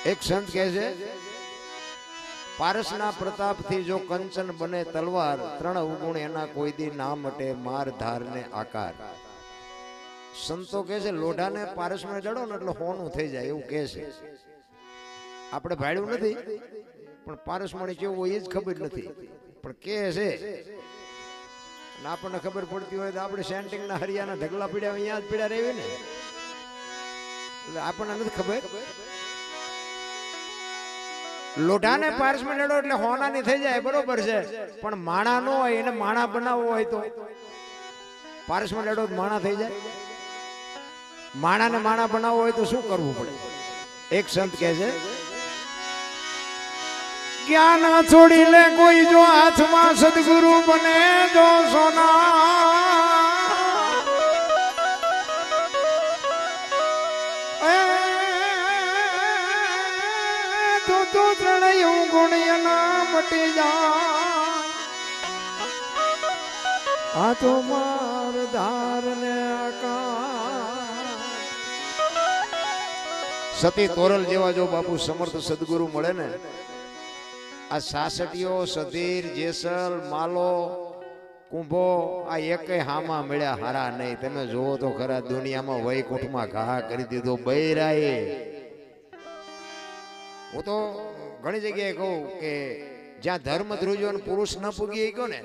એક સંત કહે છે, પારસના પ્રતાપથી જો કંચન બને તલવાર, ત્રણ અવગુણ એના કોઈ દી ના મટે, માર ધાર ને આકાર. સંતો કહે છે લોઢાને પારસમાં જડો ને એટલે હોનું થઈ જાય એવું કહે છે. આપણે ભાડ્યું નથી, પણ પારસમણી કેવું હોય એ જ ખબર નથી, પણ કહે છે. આપણને ખબર પડતી હોય તો આપણે સેન્ટિંગના હરિયાના ઢગલા પીડ્યા અહીંયા જ પીડ્યા રહેવી ને, એટલે આપણને નથી ખબર. લોઢાને પારસમાં લડો એટલે હોનાની થઈ જાય, બરોબર છે, પણ માણા નો હોય, એને માણા બનાવવો હોય તો પારસમાં લડો તો માણા થઈ જાય. માણાને માણા બનાવવો હોય તો શું કરવું પડે? એક સંત કહે છે, જ્ઞાન છોડી લે કોઈ જો હાથમાં સદગુરુ બને, જો સોના તું ત્રણેય ગુણ્ય ના મટી જાય, આ તો માર ધાર ને સતી તોરલ જેવા જો બાપુ સમર્થ સદગુરુ મળે ને, આ સાસટીઓ, સધીર, જેસલ, માલો, કુંભો આ એકેય હામાં મળ્યા હારા નહીં. તમે જોવો તો ખરા, દુનિયામાં વૈકુંઠમાં ઘા કરી દીધો બૈરાએ. હું તો ઘણી જગ્યાએ કહું કે જ્યાં ધર્મ ધ્રુજો પુરુષ ન પૂગી ગયો ને,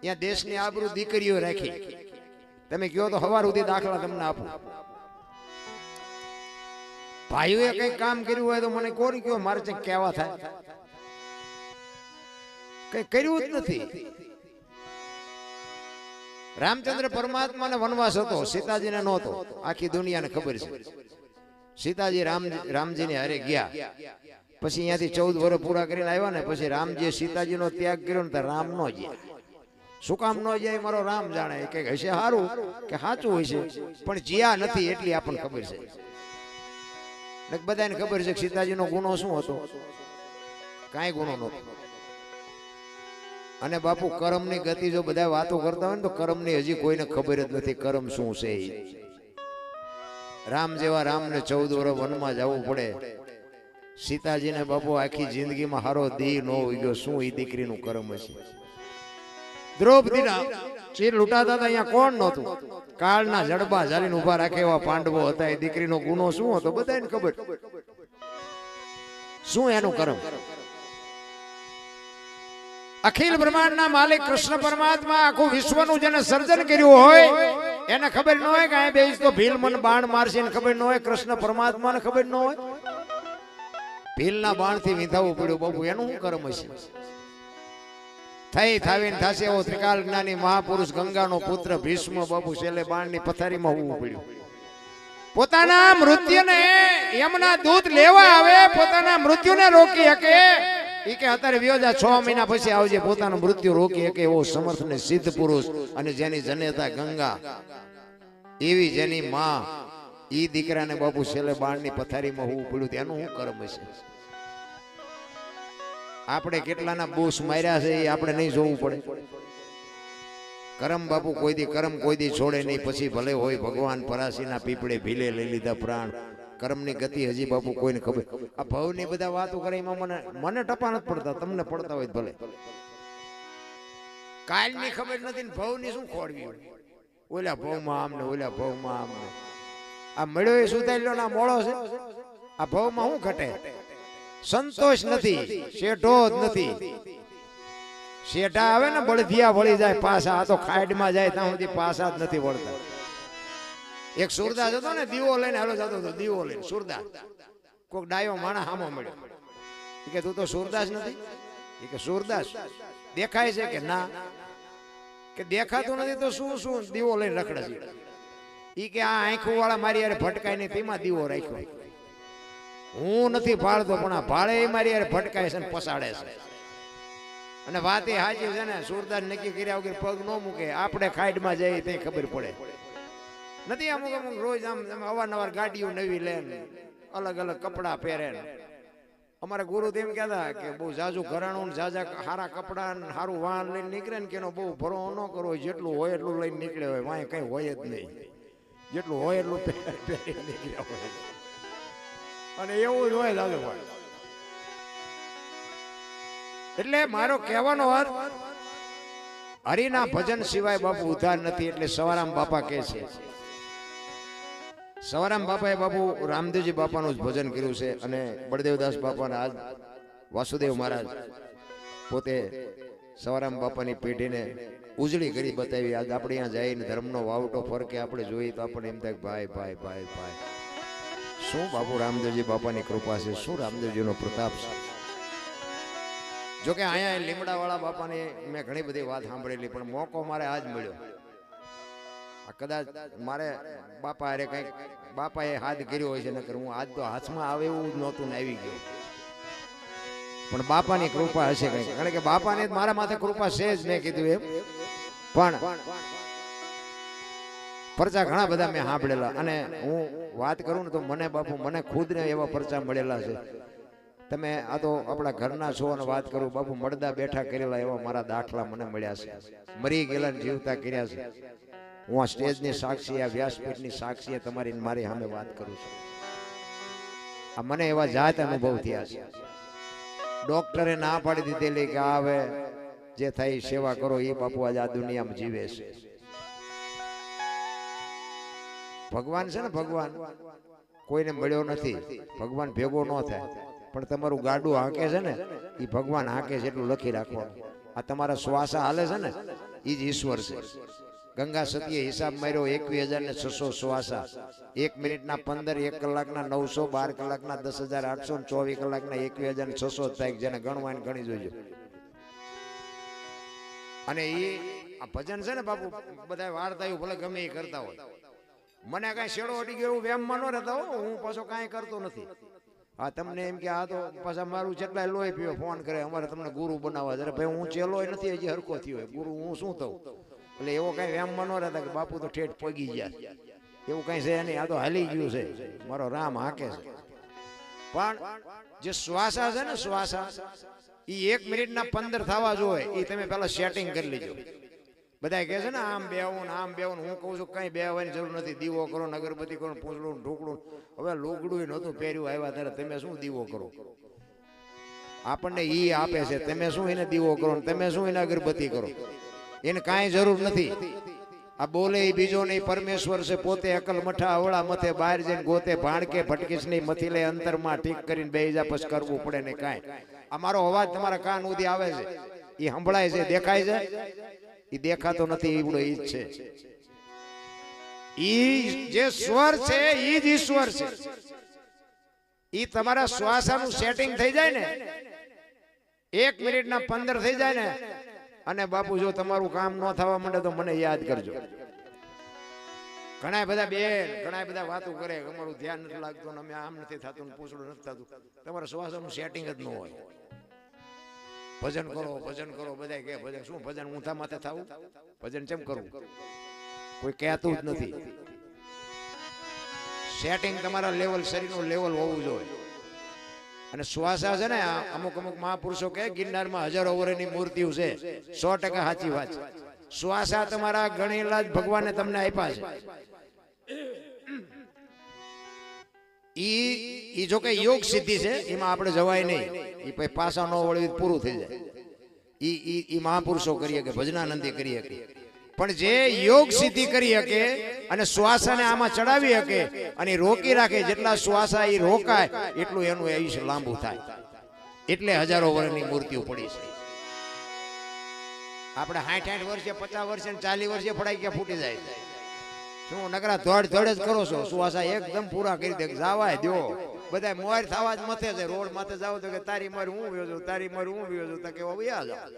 ત્યાં દેશની આબરૂ દીકરીઓ રાખી. તમે કહો તો હવાર સુધી દાખલા તમને આપું. ભાઈઓએ કઈ કામ કર્યું હોય તો મને કોણ કયો, મારે કંઈક કહેવા થાય. કઈ કર્યું જ નથી. રામચંદ્ર પરમાત્માને વનવાસ હતો, સીતાજીને નહોતો. આખી દુનિયાને ખબર છે. સીતાજી રામજીને હારે ગયા, પછી અહીંયાથી 14 વર્ષ પૂરા કરીને આવ્યા ને, પછી રામજીએ સીતાજીનો ત્યાગ કર્યો ને તો રામ નો ગયા. શું કામ ન જાય મારો રામ જાણે, કે હશે સારું કે સાચું હોય છે, પણ જ્યાં નથી એટલી આપણને ખબર છે. બધાને ખબર છે કે સીતાજીનો ગુનો શું હતો? કાંઈ ગુનો નહોતો. અને બાપુ કર્મની ગતિ જો બધા વાતો કરતા હોય ને, તો કર્મની હજી કોઈને ખબર જ નથી કર્મ શું છે. રામ જેવા રામને 14 વર્ષ વનમાં જવું પડે. સીતાજીને બાપુ આખી જિંદગીમાં હારો દી ન હોય ગયો. શું એ દીકરીનું કર્મ હશે? દ્રૌપદીના ચીર લૂંટાતા હતા, અહીંયા કોણ નહોતું? કાળના જડબા ઝાલીને ઉભા રાખે એવા પાંડવો હતા. એ દીકરીનો ગુનો શું હતો બધાને ખબર. શું એનું કર્મ? અખિલ બ્રહ્માંડના માલિક કૃષ્ણ પરમાત્મા આખું વિશ્વનું જેને સર્જન કર્યું હોય એને ખબર ન હોય કે આ બેસ તો ભીલ મને બાણ મારશે, એને ખબર ન હોય. કૃષ્ણ પરમાત્માને ખબર ન હોય. ભીલના બાણથી વિંધાવવું પડ્યું બાપુ, એનું શું કર્મ હશે? થઈ થાવીને થાશે એવો ત્રિકાલ જ્ઞાની મહાપુરુષ ગંગાનો પુત્ર ભીષ્મ બાપુ છેલ્લે બાણની પથારીમાં હોવું પડ્યું. પોતાના મૃત્યુને યમના દૂત લેવા આવે, પોતાના મૃત્યુને રોકી શકે. ઈ કે અત્યારે વ્યોજા 6 મહિના પછી આવજે, પોતાનું મૃત્યુ રોકી શકે એવો સમર્થ ને સિદ્ધ પુરુષ, અને જેની જનેતા ગંગા, એવી જેની માં, ઈ દીકરાને બાપુ છેલ્લે બાણની પથારીમાં હોવું પડ્યું. તેનું શું કર્મ હશે? આપણે કેટલાના બૂસ માર્યા છે એ આપણે નહીં જોવું પડે? કરમ બાપુ કોઈ દી છોડે નહીં. પછી ભલે હોય ભગવાન પરાશીના પીપળે ભીલે લઈ લીધા પ્રાણ. કર્મની ગતિ હજી બાપુ કોઈને ખબર. આ ભવની બધા વાતો કરે એમાં મને ટપા નથી પડતા, તમને પડતા હોય ભલે. કાલની ખબર નથી ને ભવની શું ખોડવી? ઓલા ભવમાં આમ ને ઓલા ભવમાં આમ. આ મળ્યો એ સુધારેલો ના મોળો છે. આ ભવમાં શું ઘટે? સંતોષ નથી, શેઠો જ નથી. શેઠા આવે ને બળદિયા વળી જાય પાછા, આ તો ખાડમાં જાય ત્યાં સુધી પાછા જ નથી વળતા. એક સુરદાસ હતો ને, દીવો લઈને હાલો જતો હતો, દીવો લઈને સુરદાસ. કોઈક ડાયો માણા હામો મળ્યો, કે તું તો સુરદાસ નથી? એ કે સુરદાસ દેખાય છે કે ના? કે દેખાતું નથી તો શું દીવો લઈને રખડે છે? ઈ કે આ આંખો વાળા મારી યાર ભટકાય નહીં, તેમાં દીવો રાખ્યો. હું નથી ભાળતો, પણ આ ભાળે એ મારી યાર ભટકાય છે ને પસાડે છે. અને વાત એ હાજી છે ને, સુરદાસ નક્કી કર્યા વગર પગ ન મૂકે. આપણે ખાડમાં જઈએ તે ખબર પડે નથી. અમુક રોજ આમ અવારનવાર ગાડીઓ નવી લે, અલગ અલગ કપડા પહેરે. અમારા ગુરુ તેમ કહેતા કે બહુ જાજુ ઘરાણું, જાજા સારા કપડા, સારું વાહન લઈને નીકળે ને, કે એનો બહુ ભરો ન કરવો. જેટલું હોય એટલું લઈને નીકળે હોય, વાંય કઈ હોય જ નહીં. જેટલું હોય એટલું પહેરી નીકળ્યા હોય. અને એવું જ હોય દાદુભાઈ. એટલે મારો કહેવાનો અર્થ હરિના ભજન સિવાય બાપુ ઉદ્ધાર નથી. એટલે સવારામ બાપા કહે છે, સવારામ બાપાએ બાપુ રામદેવજી બાપાનું જ ભજન કર્યું છે. અને બળદેવદાસ બાપાના આજ વાસુદેવ મહારાજ પોતે સવારામ બાપાની પેઢીને ઉજળી કરી બતાવી. આજ આપણે અહીંયા જઈને ધર્મનો વાવટો ફરકે આપણે જોઈએ તો આપણે એમ થાય ભાઈ ભાઈ ભાઈ ભાઈ, શું બાપુ રામદેવજી બાપાની કૃપા છે, શું રામદેવજીનો પ્રતાપ છે. જોકે અહીંયા લીમડાવાળા બાપાની મેં ઘણી બધી વાત સાંભળેલી, પણ મોકો મારે આજ મળ્યો. કદાચ મારે બાપા અરે કંઈક બાપાએ હાથ કર્યો હોય છે, નકર હું આજ તો હાથમાં આવે એવું જ નહોતું ને આવી ગયો. પણ બાપાની કૃપા હશે કંઈક, કારણ કે બાપાને મારા માથે કૃપા છે જ. મેં કીધું એમ, પણ પરચા ઘણા બધા મેં સાંભળેલા. અને હું વાત કરું ને તો મને બાપુ મને ખુદને એવા પરચા મળેલા છે. તમે આ તો આપણા ઘરના છો અને વાત કરું બાપુ, મળદા બેઠા કરેલા એવા મારા દાખલા મને મળ્યા છે. મરી ગયેલા જીવતા કર્યા છે. હું આ સ્ટેજની સાક્ષી, આ વ્યાસપીઠની સાક્ષી તમારી મારી સામે વાત કરું છું. આ મને એવા જાત અનુભવ થયા છે. ડોક્ટરે ના પાડી દીધેલી કે આવે જે થાય સેવા કરો, એ બાપુ આજે આ દુનિયામાં જીવે છે. ભગવાન છે ને, ભગવાન કોઈને મળ્યો નથી, ભગવાન ભેગો ન થાય. પણ તમારું ગાડું હાંકે છે ને, એ ભગવાન હાંકે છે એટલું લખી રાખવાનું. આ તમારા શ્વાસા હાલે છે ને, એ જ ઈશ્વર છે. ગંગા સતીએ હિસાબ માર્યો 21,600 શ્વાસા. 1 મિનિટના 15, 1 કલાકના 900, 12 કલાકના 10,800, 24 કલાકના 21,600 થાય. જેને ગણવાને ગણી જોજો. અને એ આ ભજન છે ને બાપુ, બધા વાર્તા ભલે ગમે એ કરતા હોય, મને કઈ શેડો અડી ગયો એવું વેમમાં ન રહેતા હો. હું પાછો કાંઈ કરતો નથી. હા, તમને એમ કે આ તો પાછા મારું જેટલા લોહી પીવો ફોન કરે, અમારે તમને ગુરુ બનાવવા. જરા ભાઈ હું ચેલોય નથી હજી હરકો થયો હોય, ગુરુ હું શું થઉં. એટલે એવો કઈ વ્યામમાં ન રહેતા કે બાપુ તો ઠેઠ પગી ગયા, એવું કઈ છે નહીં. આ તો હાલી ગયું છે, મારો રામ હાકે છે. પણ જે શ્વાસા છે ને, શ્વાસા એ 1 મિનિટના 15 થવા જોઈએ. એ તમે પેલા સેટિંગ કરી લેજો. બધા કહે છે ને આમ બેવું આમ બેવું, હું કહું છું કઈ બેવાની જરૂર નથી. દીવો કરો, અગરબત્તી કરો, પૂંછડું ઢોકળું. હવે લુગડું નહોતું પહેર્યું, આવ્યા ત્યારે તમે શું દીવો કરો? આપણને ઈ આપે છે, તમે શું એને દીવો કરો, તમે શું એને અગરબત્તી કરો? એને કાંઈ જરૂર નથી. આ બોલે એ બીજો નહીં, પરમેશ્વર છે પોતે. અકલ મઠા અવળા મથે, બહાર જઈને ગોતે ભાણકે ભટકીશ નહીં. મથી લે અંતરમાં ઠીક કરીને બે જા પછી કરવું પડે ને કાંઈ. અમારો અવાજ તમારા કાન સુધી આવે છે, એ સંભળાય છે, દેખાય છે? એ દેખાતો નથી, એવડો ઈ જ છે. ઈ જે સ્વર છે ઈ જ ઈશ્વર છે. ઈ તમારા શ્વાસનું સેટિંગ થઈ જાય ને, 1 મિનિટના 15 થઈ જાય ને, અને બાપુ જો તમારું કામ ન થવા માંડે તો મને યાદ કરજો. ઘણા બધા વાતો કરે, અમારું ધ્યાન નથી લાગતું ને અમે આમ નથી થતું, પૂછડું નથી થતું. તમારા શ્વાસનું સેટિંગ જ ન હોય. ભજન કરો બધા કે ભજન શું ભજન ઊંધા માથે થવું? ભજન કેમ કરવું? કોઈ કહેતું જ નથી. સેટિંગ તમારા લેવલ, શરીરનું લેવલ હોવું જોઈએ. અને શ્વાસા છે ને, અમુક મહાપુરુષો કહે ગિરનારમાં હજારો વર્ષની મૂર્તિઓ છે, 100% સાચી વાત છે. શ્વાસા તમારા ગણેલા જ ભગવાને તમને આપ્યા છે. ઈ જો કે યોગ સિદ્ધિ છે, એમાં આપણે જવાય નહીં. એ પછી પાસા ન વળવી પૂરું થઈ જાય. ઈ મહાપુરુષો કરી શકે, ભજનાનંદી કરી શકે. પણ જે યોગ સિદ્ધિ કરી શકે અને શ્વાસાને આમાં ચડાવી શકે અને રોકી રાખે, જેટલા શ્વાસા એ રોકાય એટલું એનું આયુષ્ય લાંબુ થાય. એટલે હજારો વર્ષની મૂર્તિઓ પડી છે. આપણે 60 વર્ષે, 50 વર્ષે, 40 વર્ષે પડાઈ ગયા ફૂટી જાય. શું નકરા ધોડ જ કરો છો? શ્વાસા એકદમ પૂરા કરી દે, જવાય દો. બધા મોર થવા જ મથે છે. રોડ માથે જાવ તો કે તારી મોર હું વ્યો છું, તારી મોર હું વ્યો છું, તો કે વયા જાવ.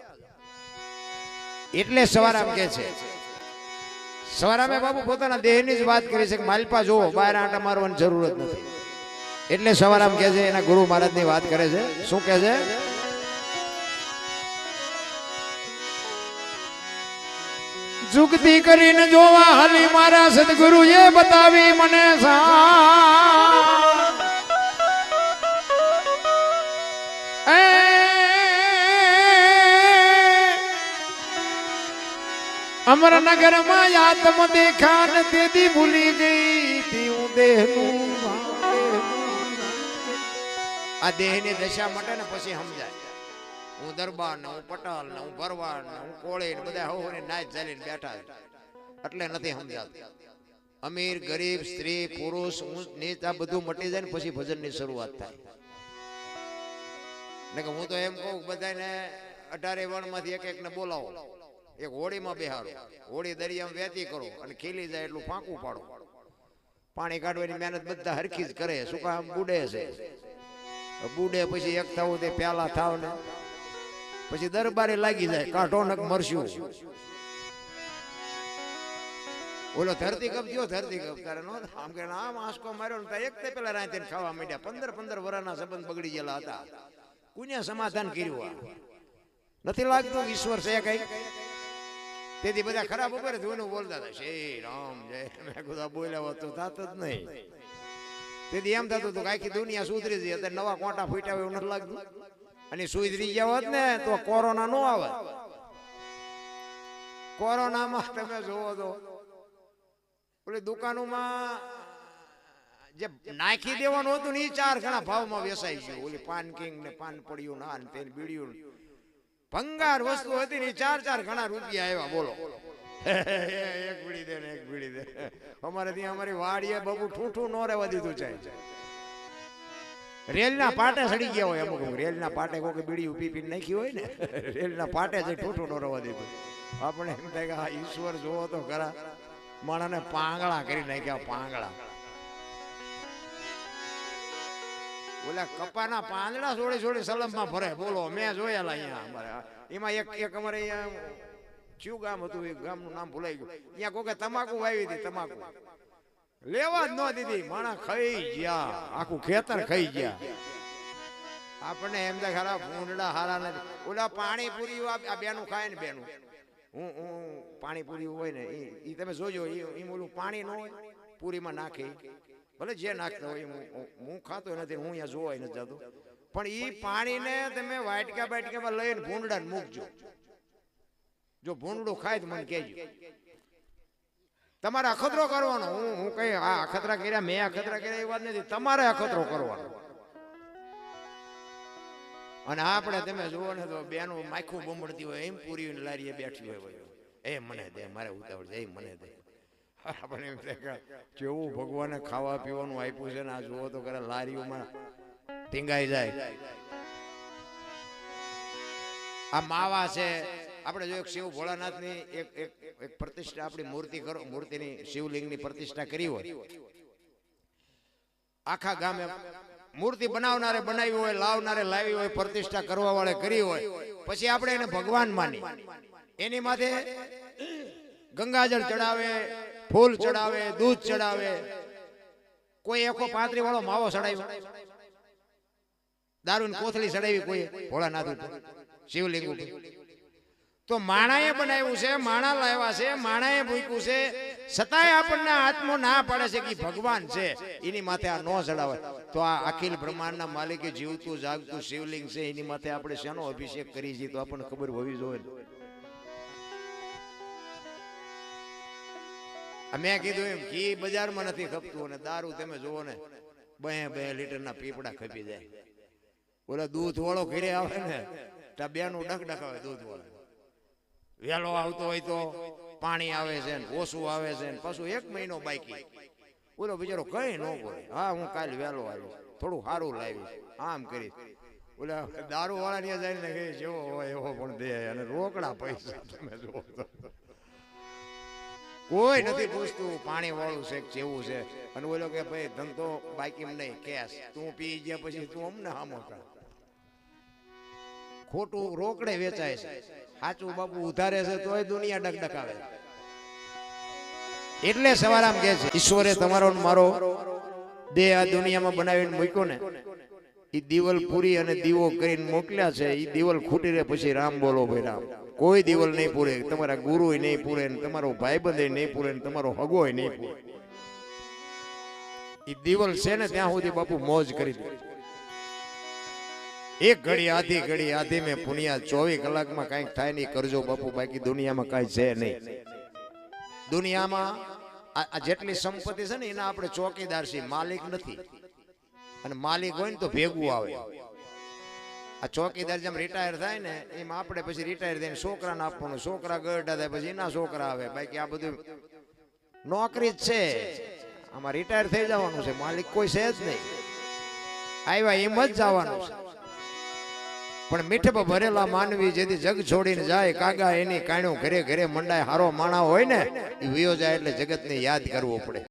એટલે સવારામ કે છે, સવારામે બાપુ પોતાના દેહની જ વાત કરી છે કે માલપા જોવો, બહાર આંટા મારવાની જરૂર જ નથી. એટલે સવારામ કે છે, એના ગુરુ મહારાજની વાત કરે છે. શું કે છે? જુગતી કરીને જોવા હાલી મારા સદગુરુએ બતાવી મને અમરનગર માં આત્મ દેખાન તેદી ભૂલી ગઈ તી હું દેહનું આ દેહની દશા માટે ને પછી સમજાય. હું દરબાર ને હું પટાલ ને હું ભરવાડ ને હું કોળી ને બધા હોને નાચ ચાલીને બેઠા એટલે નથી સમજાતું. અમીર ગરીબ સ્ત્રી પુરુષ ઊંચ નીચ આ બધું મટી જાય ને પછી ભજનની શરૂઆત થાય. ને કે હું તો એમ કહું બધાને 18 વર્ણમાંથી એક એકને બોલાવો, એક હોળીમાં બેહાડો, હોળી દરિયામાં વહેતી કરો અને ખીલી જાય એટલું ફાંકું પાડો. પાણી કાઢવાની મહેનત બધા હરખી જ કરે. શું કામ બુડે છે, બુડે પછી એક થવું તે પ્યાલા થાવ ને પછી દરબારે લાગી જાય કાઢો નક મરશું. ઓલો ધરતી કપ થયો, ધરતી કપ તારે નો આમ કે આમ આંસકો માર્યો ને એક તે પેલા રાતે ખાવા માંડ્યા. 15 વર્ષના સંબંધ બગડી ગયેલા હતા. કોને સમાધાન કર્યું? નથી લાગતું ઈશ્વર છે કઈ? તેથી બધા ખરાબ ઉપર ધોનું બોલતા હતા શ્રી રામ જય. મેં કીધું બોલ્યા હોત તો થાત જ નહીં. તેથી એમ થતું હતું કે આખી દુનિયા સુધરી જઈ. અત્યારે નવા કોટા ફૂટ્યા હોય એવું નથી લાગતું. અને સુધરી ગયા હોત ને તો કોરોના નો આવે. કોરોનામાં તમે જોવો તો ઓલી દુકાનોમાં જે નાખી દેવાનું હતું ને એ 4 ગણા ભાવમાં વેચાઈ ગયું. ઓલી પાન કિંગ ને પાન પડ્યું ના તેલ બીડ્યું ભંગાર વસ્તુ હતી ને 4 ગણા રૂપિયા આવ્યા. બોલો એક બીડી દે ને એક બીડી દે. અમારે ત્યાં અમારી વાડીએ બબુ ઠૂઠું નો રહેવા દીધું છે. રેલના પાટે સડી ગયા હોય અમુક. રેલના પાટે કોઈ બીડી પી પી નાખી હોય ને રેલના પાટે જ ઠૂઠું નો રહેવા દીધું. આપણે એમ થાય કે આ ઈશ્વર જોવો તો ખરા, માણસને પાંગળા કરી નાખ્યા. પાંગળા ઓલા કપાના પાંદડા છોડી છોડી સલમમાં ભરે. બોલો મેં જોયેલા અહીંયા અમારે. એમાં એક અમારે અહીંયા કયું ગામ હતું, એ ગામનું નામ ભૂલાઈ ગયું. અહીંયા કોકે તમાકુ વાવી હતી. તમાકુ લેવા જ ન દીધી. માણા ખાઈ ગયા, આખું ખેતર ખાઈ ગયા. આપણને એમ થાય ખરા ભૂંડડા હારા નથી. ઓલા પાણીપુરી આ બેનું ખાય ને બેનું હું પાણીપુરી હોય ને એ તમે જોજો. એ ઓલું પાણી ન હોય પૂરીમાં નાખે, ભલે જે નાખતા હોય. હું ખાતો નથી, હું અહીંયા જોવાય નથી જતો. પણ એ પાણીને તમે વાટકા બાટકામાં લઈને ભૂંડડા મૂકજો. જો ભૂંડડું ખાય તો મને કહેજો. તમારે અખતરો કરવાનો. હું કઈ આ અખતરા કર્યા, મેં અખતરા કર્યા એ વાત નથી. તમારે અખતરો કરવાનો. અને આપણે તમે જુઓ ને તો બેનું માખું બમડતી હોય એમ પૂરી લારીએ બેઠી હોય. એ મને દે, મારે ઉતાવળ છે, એ મને દે. આપણે એમ થાય કે કેવું ભગવાને ખાવા પીવાનું આપ્યું છે ને આ જુઓ તો ખરા લારીઓમાં ટીંગાઈ જાય. આ માવા છે. આપણે જો એક શિવ ભોળાનાથની એક પ્રતિષ્ઠા આપણી મૂર્તિ કરો, મૂર્તિની શિવલિંગની પ્રતિષ્ઠા કરી હોય, આખા ગામે મૂર્તિ બનાવનારે બનાવી હોય, લાવનારે લાવી હોય, પ્રતિષ્ઠા કરવા વાળે કરી હોય, પછી આપણે એને ભગવાન માની એની માથે ગંગાજળ ચડાવે, ફૂલ ચડાવે, દૂધ ચડાવે. કોઈ એકો 35 વાળો માવો ચડાવ્યો, દારૂની કોથળી ચડાવી કોઈ ભોળાનાથ ઉપર શિવલિંગ ઉપર. તો માણાએ બનાવ્યું છે, માણા લાવ્યા છે, માણાએ મૂક્યું છે, છતાંય આપણને આત્મો ના પાડે છે કે ભગવાન છે, એની માથે આ નો ચડાવે. તો આ અખિલ બ્રહ્માંડના માલિકે જીવતું જાગતું શિવલિંગ છે, એની માથે આપણે શેનો અભિષેક કરી છીએ તો આપણને ખબર હોવી જોઈએ. મેં કીધું એમ ઘી બજારમાં નથી ખપતું અને દારૂ તમે જુઓ ને 2 લીટરના પીપડા ખપી જાય. ઓલા દૂધ વાળો ઘરે આવે ને ત્યાં બેનું ડખડખાવે. દૂધ વાળો વહેલો આવતો હોય તો પાણી આવે છે ને ઓછું આવે છે ને પાછું 1 મહિનો બાકી. ઓલો બિચારો કઈ ન બોલે. હા હું કાલે વહેલો આવ્યો, થોડું સારું લાવીશ, આમ કરીશ. ઓલા દારૂ વાળા ને જાય ને જેવો હોય એવો પણ દે અને રોકડા પૈસા તમે જુઓ તો કોઈ નથી પૂછતું પાણી વાળું છે જેવું છે. અને ઓલો કે ભાઈ ધંધો બાકી નહીં, કેશ તું પી ગયા પછી તું અમને હામો કર. ખોટું રોકડે વેચાય છે, સાચું બાપુ ઉધારે છે તોય દુનિયા ડગડગાવે. એટલે સવારામ કહે છે ઈશ્વરે તમારો મારો દેહ આ દુનિયામાં બનાવીને મૂક્યો ને, એ દિવાલ પૂરી અને દીવો કરીને મોકલ્યા છે. એ દિવાલ ખૂટી રહે પછી રામ બોલો ભાઈ રામ. કોઈ દિવાલ નહીં પૂરે, તમારા ગુરુ નહીં પૂરે, તમારો ભાઈબંધ નહીં પૂરે, તમારો હગો નહીં પૂરે. એ દિવાલ છે ને ત્યાં સુધી બાપુ મોજ કરી દે. એક ઘડી આધી મેં પુનિયા 24 કલાકમાં કઈક થાય નહીં કરજો બાપુ, બાકી દુનિયામાં કઈ છે નહીં. દુનિયામાં આ જેટલી સંપત્તિ છે ને એના આપણે ચોકીદાર છીએ, માલિક નથી. અને માલિક હોય ને તો ભેગું આવે. આ ચોકીદાર જેમ રિટાયર થાય ને એમ આપણે પછી રિટાયર થઈને છોકરાને આપવાનું, છોકરા ગરડા થાય પછી એના છોકરા આવે. બાકી આ બધું નોકરી જ છે, આમાં રિટાયર થઈ જવાનું છે, માલિક કોઈ છે જ નહીં. આવ્યા એમ જ જવાનું છે. પણ મીઠપ ભરેલા માનવી જેથી જગ છોડીને જાય કાગા એની કાણ્યું ઘરે ઘરે મંડાય હારો માણા હોય ને એ વિયો જાય એટલે જગતને યાદ કરવો પડે.